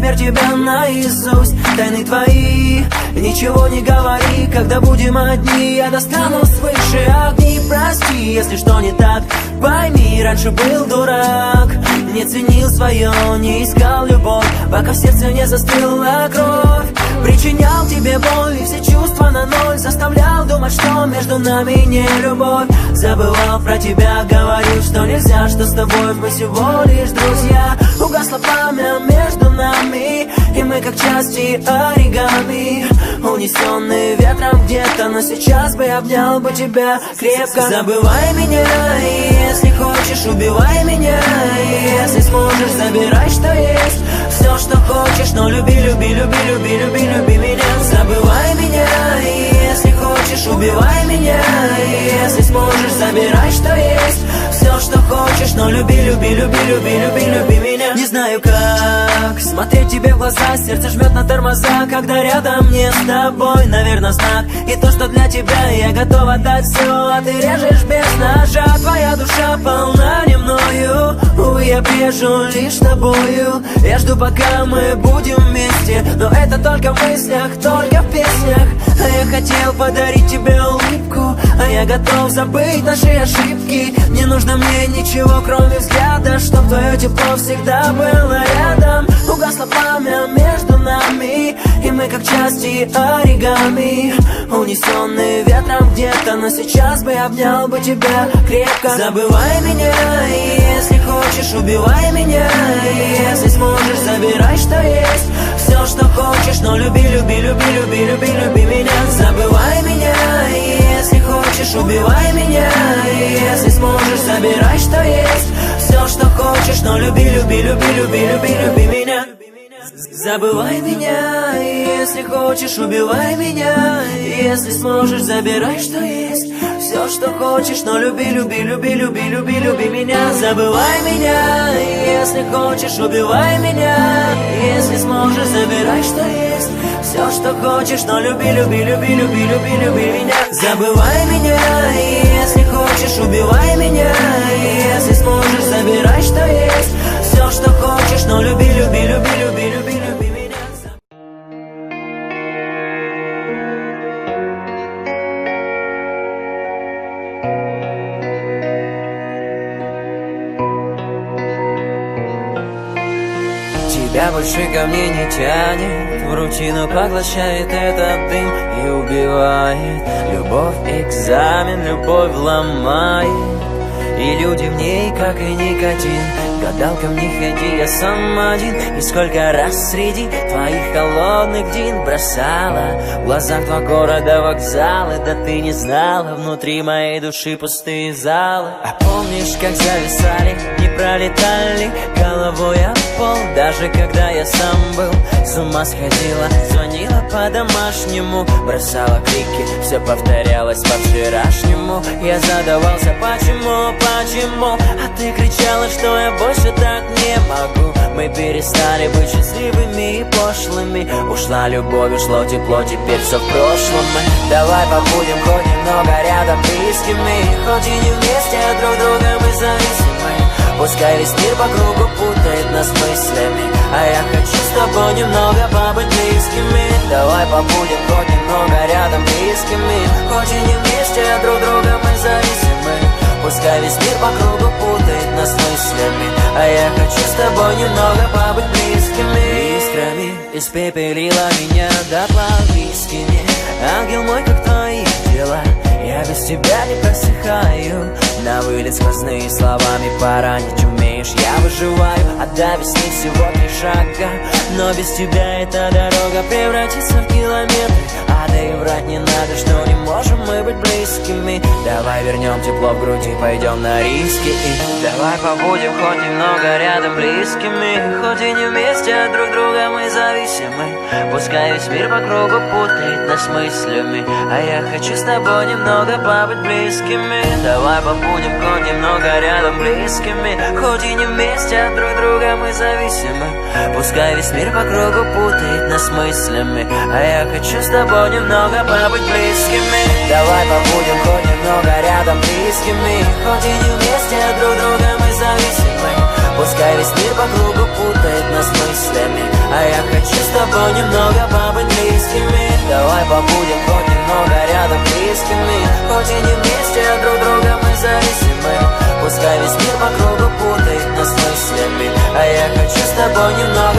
теперь тебя наизусть. Тайны твои, ничего не говори. Когда будем одни, я достану свыше огни. Прости, если что не так, пойми, раньше был дурак. Не ценил свое, не искал любовь, пока в сердце не застыла кровь. Причинял тебе боль и все чувства на ноль, заставлял думать, что между нами не любовь. Забывал про тебя, говорил, что нельзя, что с тобой мы всего лишь друзья. Угасло пламя между нами, и мы как части оригами, унесенные ветром где-то. Но сейчас бы обнял бы тебя крепко. Забывай меня, если хочешь, убивай меня. Если сможешь, забирай, что есть, все, что хочешь, но люби, люби, люби, люби, люби, люби меня. Забывай меня, если хочешь, убивай меня. Если сможешь, забирай, что есть, все, что хочешь, но люби, люби, люби, люби, люби, люби меня. Не знаю как смотреть тебе в глаза, сердце жмет на тормоза, когда рядом не с тобой. Наверное, знак и то, что для тебя я готова дать все, а ты режешь без ножа. Твоя душа полна не мною, увы, я брежу лишь тобою. Я жду, пока мы будем вместе, но это только в мыслях, только в песнях. А я хотел подарить тебе улыбку, а я готов забыть наши ошибки. Не нужно мне ничего, кроме взгляда, чтоб твое тепло всегда было рядом. Угасло пламя между нами, и мы как части оригами, унесенные ветром где-то. Но сейчас бы обнял бы тебя крепко. Забывай меня, если хочешь, убивай меня. Если сможешь, забирай, что есть, все, что хочешь, но люби, люби, люби, люби, люби, люби меня. Забывай меня, если хочешь, убивай меня. Если сможешь, забирай, что есть, все, что хочешь, но люби, люби, люби, люби, люби, люби меня. Забывай меня, если хочешь, убивай меня. Если сможешь, забирай, что есть, все, что хочешь, но люби, люби, люби, люби, люби, люби меня. Забывай меня, если хочешь, убивай меня. Если сможешь, забирай, что есть, все, что хочешь, но люби, люби, люби, люби, люби, люби меня. Забывай меня, если хочешь, убивай меня. Если сможешь, забирай, что есть, все, что хочешь, но люби, люби, люби, люби, люби, люби меня. Тебя больше ко мне не тянет, в рутину поглощает этот дым и убивает. Любовь экзамен, любовь ломает, и люди в ней, как и никотин. Гадалкам не ходи, я сам один. И сколько раз среди твоих холодных дин бросала в глазах два города вокзалы. Да ты не знала, внутри моей души пустые залы. А помнишь, как зависали, не пролетали головой об пол? Даже когда я сам был, с ума сходила, звонила по-домашнему, бросала крики, все повторялось по-вчерашнему. Я задавался, почему, почему? А ты кричала, что я больше так не могу. Мы перестали быть счастливыми и пошлыми. Ушла любовь, ушло тепло, теперь все в прошлом. Давай побудем хоть немного рядом близкими, хоть и не вместе, а друг друга мы зависимы. Пускай весь мир по кругу путает нас мыслями, а я хочу с тобой немного побыть близкими. Давай побудем хоть немного рядом близкими, хоть и не вместе, а друг друга мы зависимы. Пускай весь мир по кругу путает нас мыслями, а я хочу с тобой немного побыть близкими. Искрами испепелила меня дотла висками. Ангел мой, как твои дела? Я без тебя не просыхаю. На вылет сквозные словами поранить умеешь. Я выживаю, а до весны всего 3 шага. Но без тебя эта дорога превратится в километры. А да и врать не надо, что не можем мы быть близкими. Давай вернем тепло в груди, пойдем на риски. И давай побудем хоть немного рядом близкими, хоть и не вместе, от друг друга мы зависимы. Пускай весь мир по кругу путает нас мыслями, а я хочу с тобой немного побыть близкими. Давай побудем хоть немного рядом близкими, хоть и не вместе, от друг друга мы зависимы. Пускай весь мир по кругу путает нас мыслями, а я хочу с тобой немного побыть близкими. Давай побудем хоть немного рядом близкими, хоть и не вместе, от друг друга мы зависимы. Пускай весь мир по кругу путает нас мыслями, а я хочу с тобой немного побыть близкими. Давай побудем хоть немного рядом близкими, хоть и не вместе, а друг друга мы зависимы. Пускай весь мир по кругу путает нас мыслями, а я хочу с тобой немного